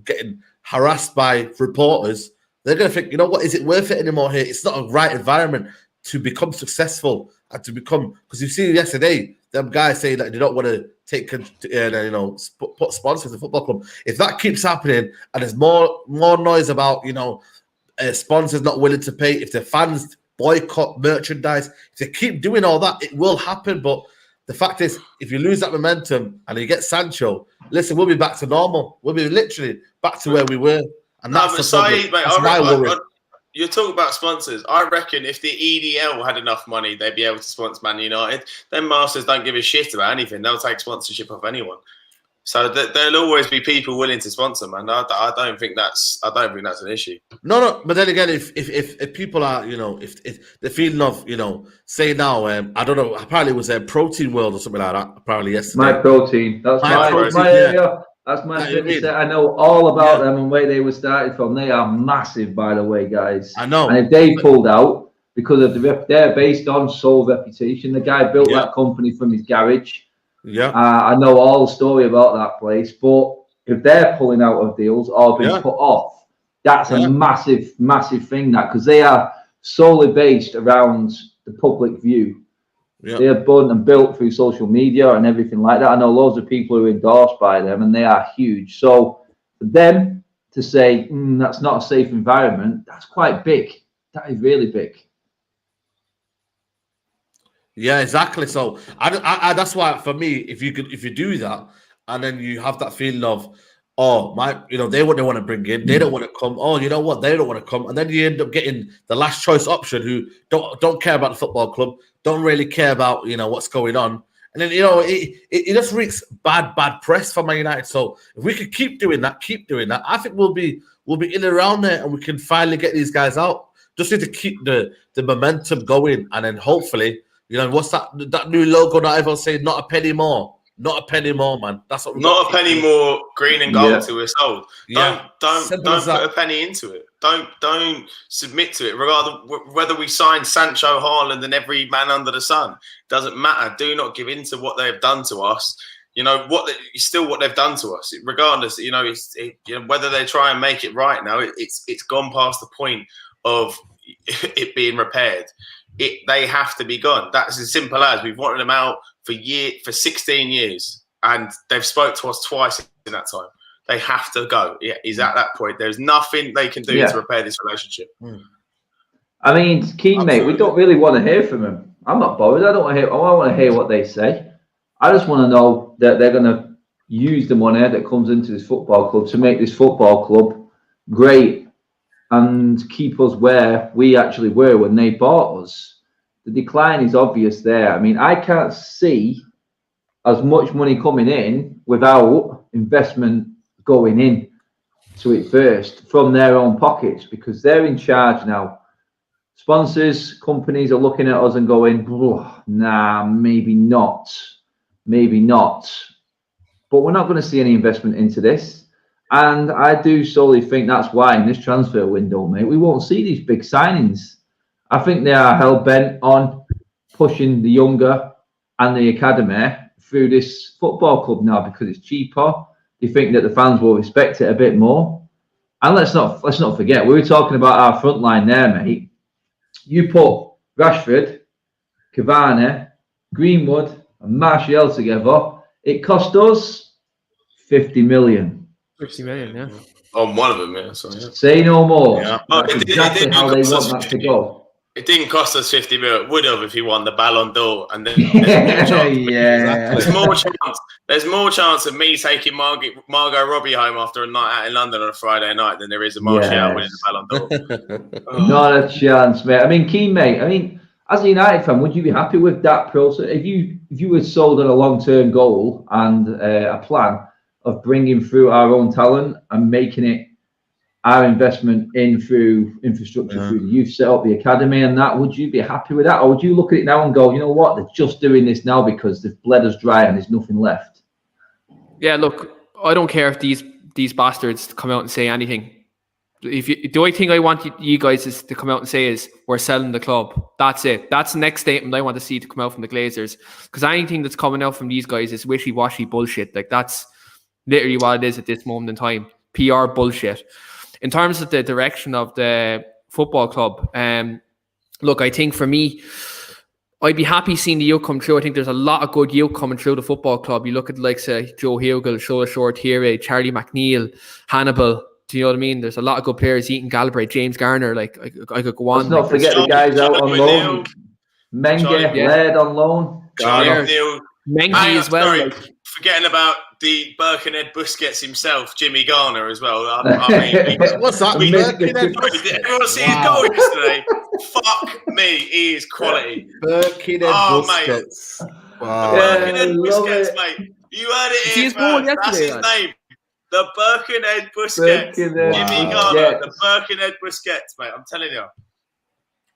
getting harassed by reporters, they're going to think, you know what, is it worth it anymore here? It's not a right environment to become successful and to become, because you see yesterday, them guys saying that they don't want to take, put sponsors in the football club. If that keeps happening and there's more noise about, sponsors not willing to pay, if the fans boycott merchandise, if they keep doing all that, it will happen. But the fact is, if you lose that momentum and you get Sancho, listen, we'll be back to normal. We'll be literally back to where we were. And that's the problem. Mate, that's my worry. You're talking about sponsors. I reckon if the EDL had enough money, they'd be able to sponsor Man United. Them masters don't give a shit about anything. They'll take sponsorship off anyone. So there'll always be people willing to sponsor, man. I don't think that's an issue. No. But then again, if people are, if the feeling of, say now, I don't know. Apparently it was a Protein World or something like that. Apparently yesterday. My Protein. That's my area. That's my fitness. I know all about them and where they were started from. They are massive, by the way, guys. I know. And if they pulled out because of they're based on sole reputation. The guy built that company from his garage. Yeah. I know all the story about that place. But if they're pulling out of deals or being put off, that's a massive, massive thing. That because they are solely based around the public view. Yeah. They are born and built through social media and everything like that. I know loads of people who are endorsed by them, and they are huge. So for them to say that's not a safe environment, that's quite big. That is really big. Yeah, exactly. So I that's why for me, if you do that, and then you have that feeling of, they wouldn't want to bring in, they don't want to come. Oh, you know what, they don't want to come, and then you end up getting the last choice option who don't care about the football club, don't really care about what's going on, and then it just reeks bad press for Man United. So if we could keep doing that, I think we'll be in and around there, and we can finally get these guys out. Just need to keep the momentum going, and then hopefully. What's that new logo that everyone's saying? Not a penny more. Not a penny more, man. That's what. Not a penny more. Green and gold till we're sold. Don't put a penny into it. Don't submit to it. Regardless whether we sign Sancho, Haaland, and every man under the sun, doesn't matter. Do not give in to what they've done to us. What they've done to us. Regardless, whether they try and make it right now, it's gone past the point of it being repaired. They have to be gone. That's as simple as we've wanted them out for 16 years, and they've spoke to us twice in that time. They have to go. Yeah, he's at that point. There's nothing they can do to repair this relationship. I mean, Keen, mate, we don't really want to hear from him. I'm not bothered. I don't want to hear what they say. I just want to know that they're going to use the money that comes into this football club to make this football club great and keep us where we actually were when they bought us. The decline is obvious there. I mean, I can't see as much money coming in without investment going in to it first from their own pockets, because they're in charge now. Sponsors, companies are looking at us and going, nah, maybe not. But we're not going to see any investment into this. And I do solely think that's why in this transfer window, mate, we won't see these big signings. I think they are hell-bent on pushing the younger and the academy through this football club now because it's cheaper. They think that the fans will respect it a bit more. And let's not forget, we were talking about our front line there, mate. You put Rashford, Cavani, Greenwood, and Martial together, it cost us 50 million. 50 million, yeah. On one of them, yeah. So, yeah. Say no more. Yeah. That's exactly how they want that to go. It didn't cost us 50 million. It would have if he won the Ballon d'Or. And then there's more chance. There's more chance of me taking Margot Robbie home after a night out in London on a Friday night than there is of Martial winning the Ballon d'Or. Not a chance, mate. I mean, Keane, mate. I mean, as a United fan, would you be happy with that process? If you were sold on a long-term goal and a plan of bringing through our own talent and making it our investment in through infrastructure, through the youth set up, the academy and that, would you be happy with that? Or would you look at it now and go, you know what, they're just doing this now because they've bled us dry and there's nothing left? Yeah, look, I don't care if these bastards come out and say anything. The only thing I want you guys is to come out and say is we're selling the club. That's it. That's the next statement I want to see to come out from the Glazers. Because anything that's coming out from these guys is wishy-washy bullshit. Like, that's literally what it is at this moment in time. PR bullshit. In terms of the direction of the football club, look, I think for me, I'd be happy seeing the youth come through. I think there's a lot of good youth coming through the football club. You look at the likes of Joe Hugel, Shola Shore-Thierry, Charlie McNeil, Hannibal. Do you know what I mean? There's a lot of good players. Eaton Galbraith, James Garner. Like, I could go on. Let's not forget the guys out on loan. Menge, Laird on loan. Mengi as well. Sorry, forgetting about the Birkenhead Busquets himself, Jimmy Garner as well. I mean, what's that? Did everyone see his goal yesterday? Fuck me, he is quality. Birkenhead Busquets. Mate. Wow. Birkenhead Busquets, mate. You heard it here first. That's his name. The Birkenhead Busquets. Jimmy Garner, the Birkenhead Busquets, mate. I'm telling you.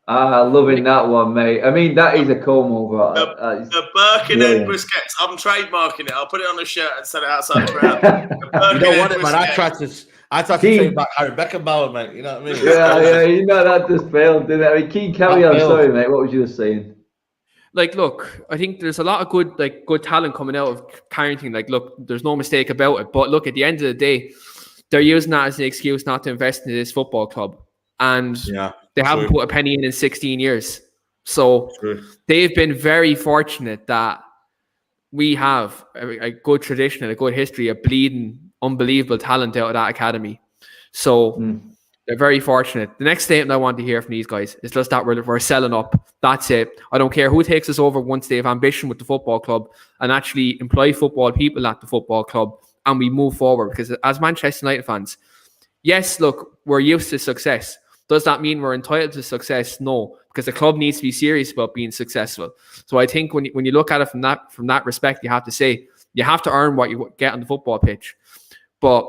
Loving that one, mate. I mean, that is a comb over. The Birkenhead Busquets. I'm trademarking it. I'll put it on a shirt and sell it outside the ground. You don't want it, man. I tried to take back Harry Beckenbauer, mate. You know what I mean? Yeah. You know that just failed, didn't it? I mean, Keane, carry on. Sorry, mate. What was you saying? Like, look, I think there's a lot of good talent coming out of Carrington. Like, look, there's no mistake about it. But look, at the end of the day, they're using that as an excuse not to invest in this football club. And they haven't put a penny in 16 years. So they've been very fortunate that we have a good tradition and a good history of bleeding unbelievable talent out of that academy. So they're very fortunate. The next statement I want to hear from these guys is just that we're selling up. That's it. I don't care who takes us over once they have ambition with the football club and actually employ football people at the football club and we move forward. Because as Manchester United fans, yes, look, we're used to success. Does that mean we're entitled to success? No, because the club needs to be serious about being successful. So I think when you look at it from that respect, you have to say you have to earn what you get on the football pitch. But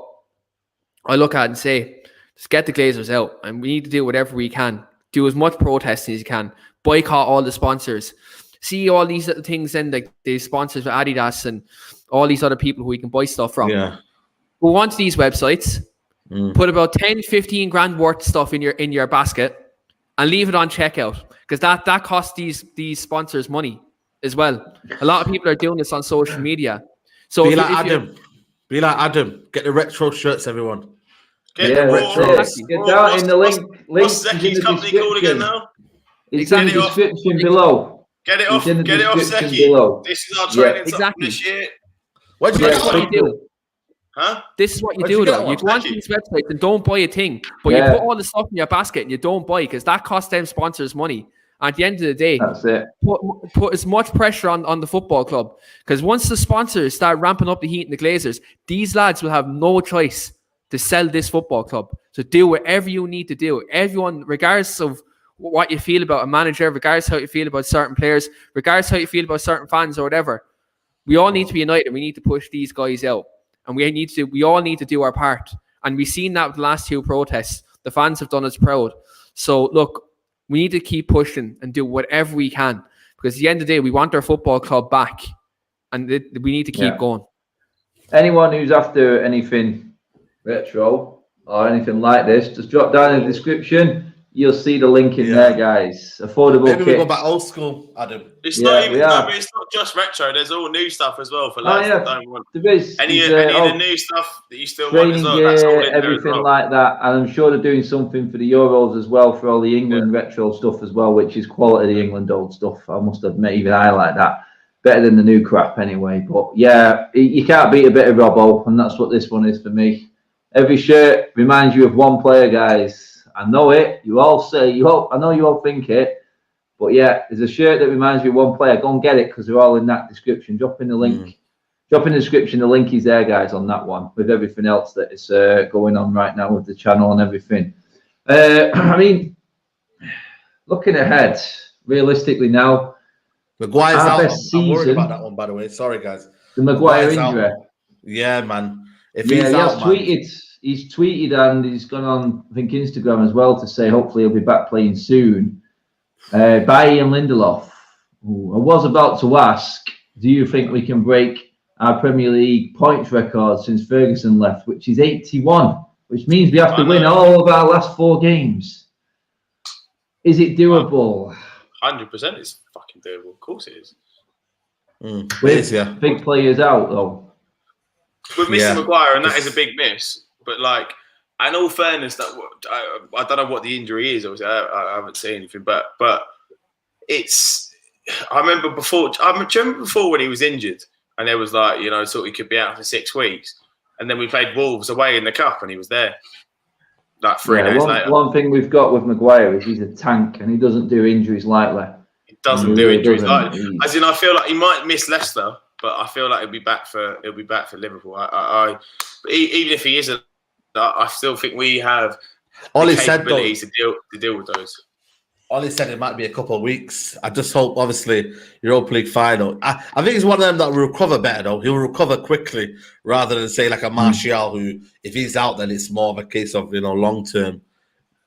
I look at it and say, just get the Glazers out, and we need to do whatever we can. Do as much protesting as you can. Boycott all the sponsors. See all these little things in, like the sponsors of Adidas and all these other people who we can buy stuff from. Yeah. Go onto these websites. Put about 10, 15 grand worth of stuff in your basket and leave it on checkout because that costs these sponsors money as well. A lot of people are doing this on social media. So be like Adam. Get the retro shirts, everyone. Get the retro. Get down in the link. What's Zeki's company called again now? It's in the description below. Get it off Zeki. This is our training this year. What do you do? Huh? This is what you do, though. You go onto these websites and don't buy a thing, but you put all the stuff in your basket and you don't buy because that costs them sponsors money. At the end of the day, that's it. Put as much pressure on the football club because once the sponsors start ramping up the heat in the Glazers, these lads will have no choice to sell this football club. So do whatever you need to do. Everyone, regardless of what you feel about a manager, regardless how you feel about certain players, regardless how you feel about certain fans or whatever, we all need to be united. We need to push these guys out. And we all need to do our part. And we've seen that with the last two protests. The fans have done us proud. So, look, we need to keep pushing and do whatever we can. Because at the end of the day, we want our football club back. And we need to keep going. Anyone who's after anything retro or anything like this, just drop down in the description. You'll see the link in there, guys. Affordable Maybe kit. we go back old school, Adam. It's not just retro. There's all new stuff as well for lads that don't want. There is. Any of the new stuff that you still want as well. Gear, that's all in everything like that. And I'm sure they're doing something for the Euros as well for all the England retro stuff as well, which is quality England old stuff. I must admit, even I like that. better than the new crap anyway. But yeah, you can't beat a bit of Robbo, and that's what this one is for me. Every shirt reminds you of one player, guys. I know it. You all say, I know you all think it. But yeah, there's a shirt that reminds you of one player. Go and get it because they're all in that description. Drop in the link. Drop in the description. The link is there, guys, on that one with everything else that is going on right now with the channel and everything. I mean, looking ahead, realistically now, Maguire's out. I'm worried about that one, by the way. Sorry, guys. The Maguire injury. Out. Yeah, man. If he's out, he's tweeted and he's gone on, I think, Instagram as well to say hopefully he'll be back playing soon. By Ian Lindelof. Ooh, I was about to ask, do you think we can break our Premier League points record since Ferguson left, which is 81, which means we have to win all of our last 4 games? Is it doable? 100% it's fucking doable. Of course it is. With big players out, though. We're missing Maguire, and that is a big miss. But, like, in all fairness, that I don't know what the injury is. Obviously, I haven't seen anything, but it's. I remember before when he was injured, and there was like, thought he could be out for 6 weeks, and then we played Wolves away in the cup, and he was there. Like 3 days later. One thing we've got with Maguire is he's a tank, and he doesn't do injuries lightly. He doesn't do injuries lightly. As in, I feel like he might miss Leicester, but I feel like he'll be back for Liverpool. But even if he isn't, I still think we have the capabilities to deal with those. Ollie said it might be a couple of weeks. I just hope, obviously, Europa League final. I think he's one of them that will recover better, though. He'll recover quickly rather than, say, like a Martial who, if he's out, then it's more of a case of, long term.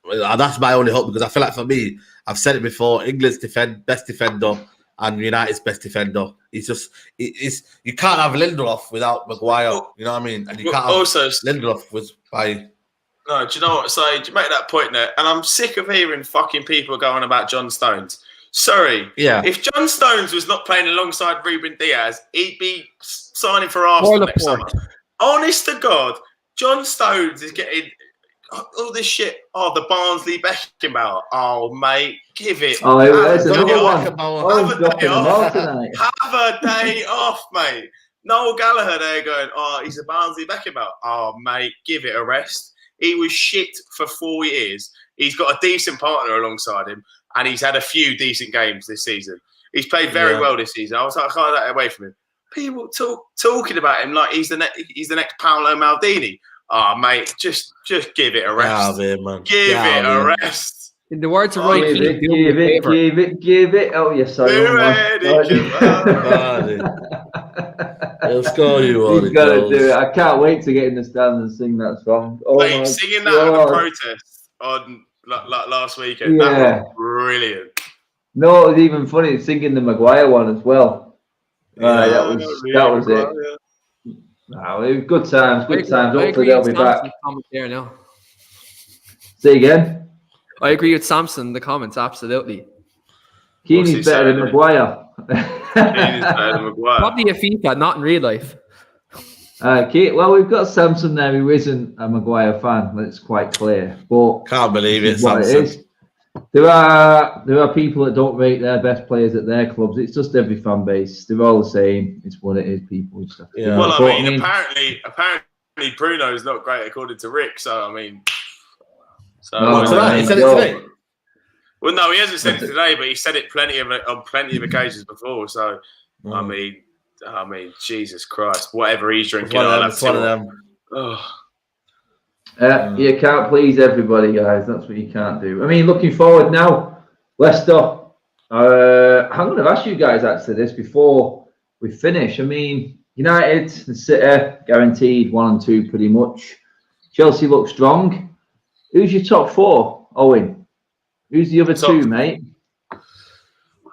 That's my only hope, because I feel like for me, I've said it before, England's best defender and United's best defender. It's just, you can't have Lindelof without Maguire. You know what I mean? And you can't have Lindelof by... No, do you know what? So you make that point there, and I'm sick of hearing fucking people going about John Stones. Sorry, if John Stones was not playing alongside Ruben Diaz, he'd be signing for Arsenal next summer. Honest to God, John Stones is getting all this shit. Oh, the Barnsley Beckenbauer. Oh, mate, give it. Oh, there's another one. Have a day off, mate. Noel Gallagher there going, oh, he's a Barnsley Beckenbauer. Oh, mate, give it a rest. He was shit for 4 years. He's got a decent partner alongside him, and he's had a few decent games this season. He's played very well this season. I was like, I can't let that away from him. People talking about him like he's the next Paolo Maldini. Oh, mate, just give it a rest. Give it a rest. In the words of Roy Keane, give it. Oh, yes, sorry. He'll score you all. He's got to do it. I can't wait to get in the stand and sing that song. Oh, mate, singing that at a protest on like last weekend. Yeah. That was brilliant. No, it was even funny singing the Maguire one as well. Right, that was it. No, it was good times. Hopefully they'll be back. Now. Say again. I agree with Samson in the comments. Absolutely. Keeney's better than Maguire. Probably a FIFA, not in real life. Well, we've got Samson there who isn't a Maguire fan. That's quite clear. But can't believe it, what Samson. It is. There are people that don't rate their best players at their clubs. It's just every fan base. They're all the same. It's what it is. People just have to Well, I mean, apparently Bruno's not great according to Rick. So I mean, he said it today. Well, no, he hasn't said it today, but he said it on plenty of occasions before. So, I mean, Jesus Christ, whatever he's drinking, it's one of them. You can't please everybody, guys. That's what you can't do. I mean, looking forward now, Leicester. I'm going to ask you guys actually this before we finish. I mean, United and City guaranteed 1 and 2 pretty much. Chelsea looks strong. Who's your top 4, Owen? Who's the other 2, mate? I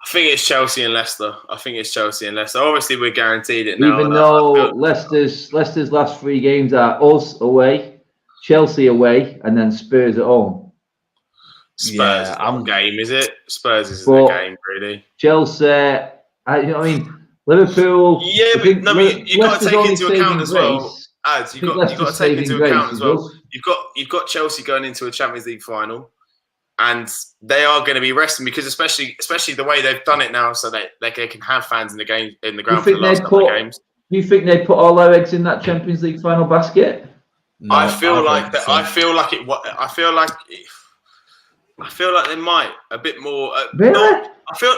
think it's Chelsea and Leicester. Obviously, we're guaranteed it now. Even though Leicester's last 3 games are us away, Chelsea away, and then Spurs at home. Spurs is not a game, is it? Spurs isn't a game, really. Chelsea, Liverpool. Yeah, but you've got to take into account as well. You've got to take into account as well. You've got Chelsea going into a Champions League final. and they are going to be resting because especially the way they've done it now, so they can have fans in the ground for the last couple of games. Do you think they'd put all their eggs in that Champions League final basket? No, I feel like they might a bit more. Really? I feel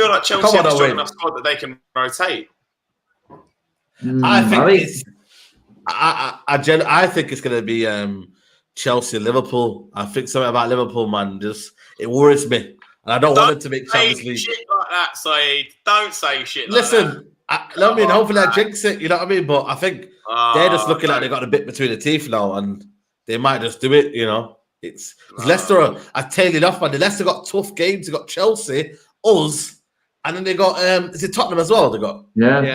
like Chelsea have a strong enough squad that they can rotate. I think it's going to be Chelsea, Liverpool. I think something about Liverpool, man, it worries me, and I don't want them to make Champions League. Shit like that, Saeed. Don't say shit. Listen, hopefully I jinx it. You know what I mean? But I think they're just looking like they got a bit between the teeth now, and they might just do it. You know, it's Leicester are tailing off, man. Leicester got tough games. They got Chelsea, us, and then they got is it Tottenham as well? They got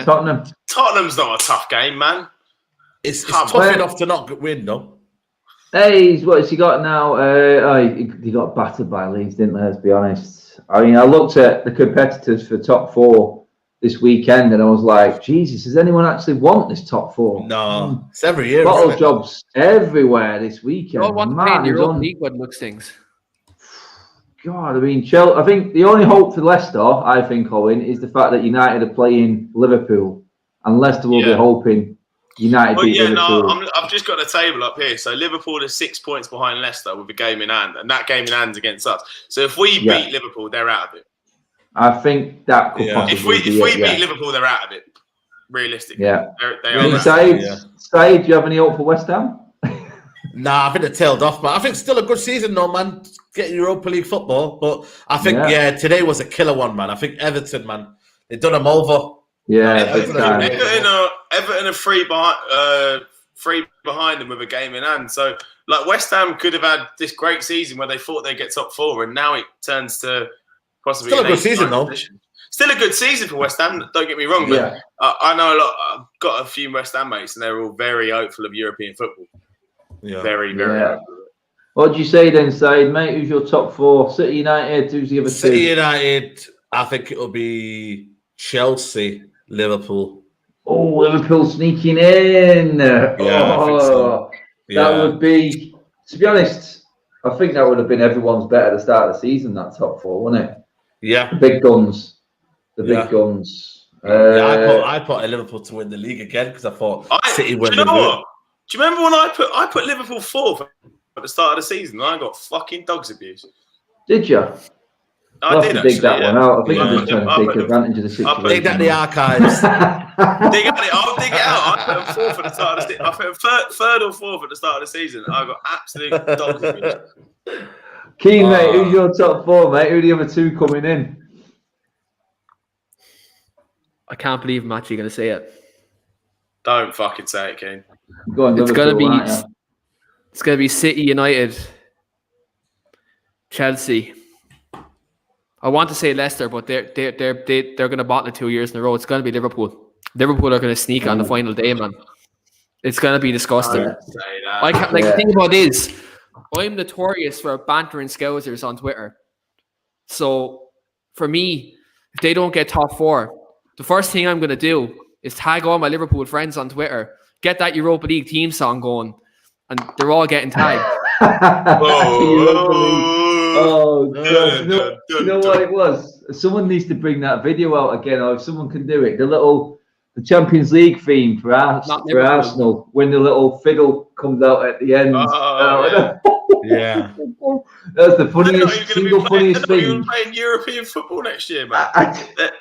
Tottenham. Tottenham's not a tough game, man. It's tough enough to not win, though. Hey, what has he got now? He got battered by Leeds, didn't they? Let's be honest. I mean, I looked at the competitors for top 4 this weekend, and I was like, Jesus, does anyone actually want this top 4? No, it's every year. Bottle jobs everywhere this weekend. I want to play in Europa League when looks things. God, I mean, I think the only hope for Leicester, I think, Owen, is the fact that United are playing Liverpool, and Leicester will be hoping United beat Liverpool. No, I've just got the table up here. So Liverpool is 6 points behind Leicester with a game in hand, and that game in hand's against us. So if we beat Liverpool, they're out of it. I think that could possibly if we beat Liverpool, they're out of it. Realistically, they are. Saeed, do you have any hope for West Ham? Nah, I think they tailed off, but I think still a good season, though, man. Getting Europa League football, but I think today was a killer one, man. I think Everton, man, they done them over. Yeah, Everton are free behind them with a game in hand. So, like, West Ham could have had this great season where they thought they'd get top 4, and now it turns to possibly still a good season, though. Still a good season for West Ham. Don't get me wrong, but I know a lot. I've got a few West Ham mates, and they're all very hopeful of European football. Yeah, very hopeful. What do you say then, Saeed, mate? Who's your top 4? City, United. Who's the other 2? City, United. I think it'll be Chelsea, Liverpool. Oh, Liverpool sneaking in. I think so. That would be, to be honest, I think that would have been everyone's bet at the start of the season, that top 4, wouldn't it? Yeah. The big guns. The big guns. I put Liverpool to win the league again because I thought City win the league. Do you remember when I put Liverpool 4th at the start of the season and I got fucking dogs abuse? Did you? I did dig that one out. I think I'm just trying to take advantage of the situation. Dig that in the archives. I'll dig it out. I put them 4th at the start of the season. I put them 3rd or 4th at the start of the season. I got absolute dogs abuse. Keen, mate, who's your top 4, mate? Who are the other 2 coming in? I can't believe I'm actually going to say it. Don't fucking say it, Keen. It's going to be City, United, Chelsea. I want to say Leicester, but they're going to bottle it 2 years in a row. It's going to be Liverpool. Liverpool are going to sneak on the final day, man. It's going to be disgusting. The thing about it is, I'm notorious for bantering Scousers on Twitter. So for me, if they don't get top 4, the first thing I'm going to do is tag all my Liverpool friends on Twitter, get that Europa League team song going, and they're all getting tagged. Oh, God. You know what it was? Someone needs to bring that video out again, or if someone can do it, the Champions League theme for Arsenal, when the little fiddle comes out at the end. Yeah. That's the funniest theme. They're not even playing European football next year, man.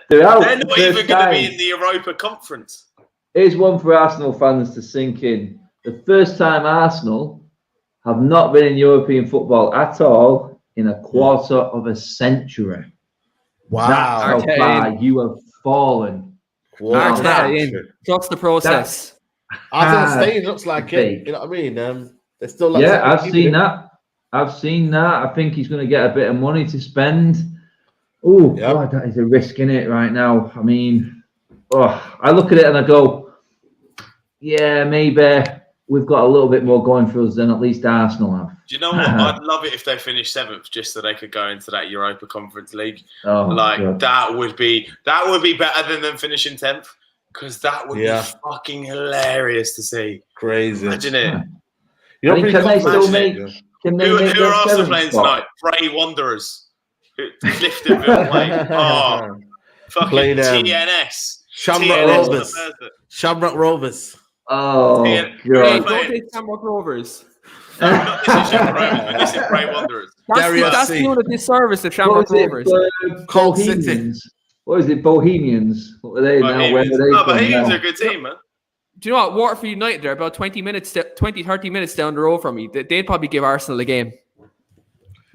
They're out. They're not even going to be in the Europa Conference. Here's one for Arsenal fans to sink in. The first time Arsenal have not been in European football at all in a quarter of a century. Wow. That's how far you have fallen. Trust the process. Arsenal staying looks like it. You know what I mean? They're still I've seen that. I think he's going to get a bit of money to spend. Oh, God, that is a risk in it right now. I mean, I look at it and I go, yeah, maybe we've got a little bit more going for us than at least Arsenal have. Do you know what? I'd love it if they finished 7th, just so they could go into that Europa Conference League. That would be better than them finishing 10th, because that would be fucking hilarious to see. Crazy. Imagine it. Can they still make Can they Who make are that Arsenal 7th playing spot? tonight? Bray Wanderers. Cliftonville Way. Oh, fucking Played, TNS. Shamrock TNS on a Rovers. Thursday. Shamrock Rovers. Oh, Hey, God. Don't take Shamrock Rovers. No, not this is Shamrock Rovers, but this is Bray Wanderers. That's doing a disservice to What Shamrock was it? Rovers. Cold City. Bohemians. What is it? Bohemians. What are they now? Where are they from Bohemians now? are a good team, man. Do you know what? Waterford United, they're about 30 minutes down the road from me. They'd probably give Arsenal a game.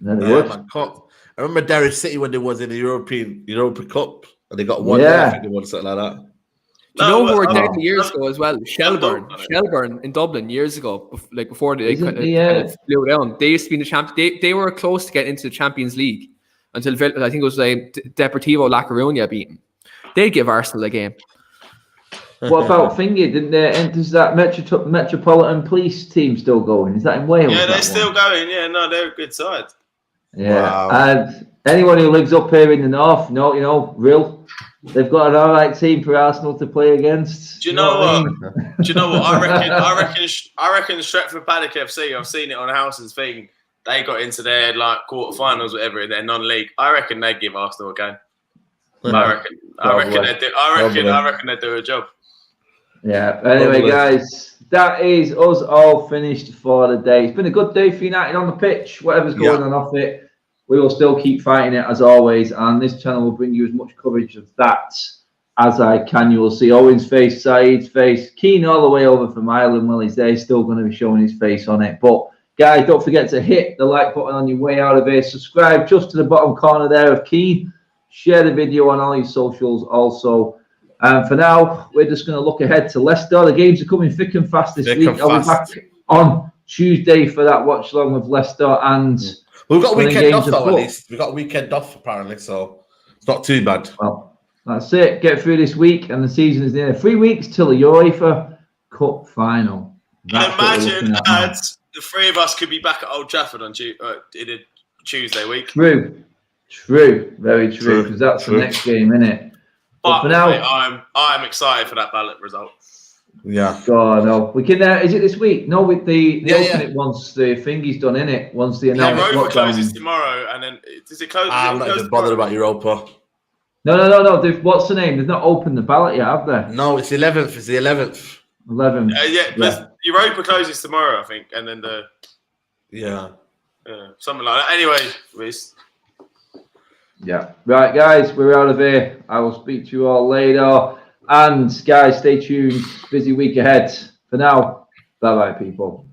No, they Yeah, would. man. I remember Derry City when they was in the Europa Cup and they got one. Yeah. I think they won something like that. Do you know who were oh. dead years ago as well? Shelburne in Dublin years ago, before they kind of flew down. They used to be in the champ. They were close to getting into the Champions League until I think it was like Deportivo La Coruña beat them. They'd give Arsenal a game. What about Thingy? Didn't they? Is that Metropolitan Police team still going? Is that in Wales? Yeah, they're still going. Yeah, no, they're a good side. Yeah, Wow. and anyone who lives up here in the north, real. They've got an all right team for Arsenal to play against. Do you know what? Do you know what? I reckon Stretford Paddock FC. I've seen it on Housen's thing. They got into their quarterfinals, whatever, in their non-league. I reckon they'd give Arsenal a game. I reckon they'd do a job. Yeah. Anyway, guys, that is us all finished for the day. It's been a good day for United on the pitch. Whatever's going on off it, we will still keep fighting it as always. And this channel will bring you as much coverage of that as I can. You will see Owen's face, Saeed's face, Keane all the way over from Ireland. Well, he's there. He's still going to be showing his face on it. But guys, don't forget to hit the like button on your way out of here. Subscribe just to the bottom corner there of Keane. Share the video on all your socials also. For now, we're just going to look ahead to Leicester. The games are coming thick and fast this week. I'll be back on Tuesday for that watch along with Leicester. And we've got a weekend off, though, at least. We've got a weekend off, apparently, so it's not too bad. Well, that's it. Get through this week, and the season is near 3 weeks till the UEFA Cup final. Imagine, lads, the three of us could be back at Old Trafford on Tuesday week. True, very true, because that's the next game, isn't it? But for now, I'm excited for that ballot result. Yeah. God, no. We can. Is it this week? No, with the open it once the thingy's done, innit? Once the announcement. Europa closes tomorrow, and then does it close? I'm not even bothered about Europa. No. What's the name? They've not opened the ballot yet, have they? No, it's 11th. It's the 11th. 11th. Yeah. Europa closes tomorrow, I think, and then something like that. Anyway, yeah. Right, guys, we're out of here. I will speak to you all later. And guys, stay tuned. Busy week ahead. For now, bye-bye, people.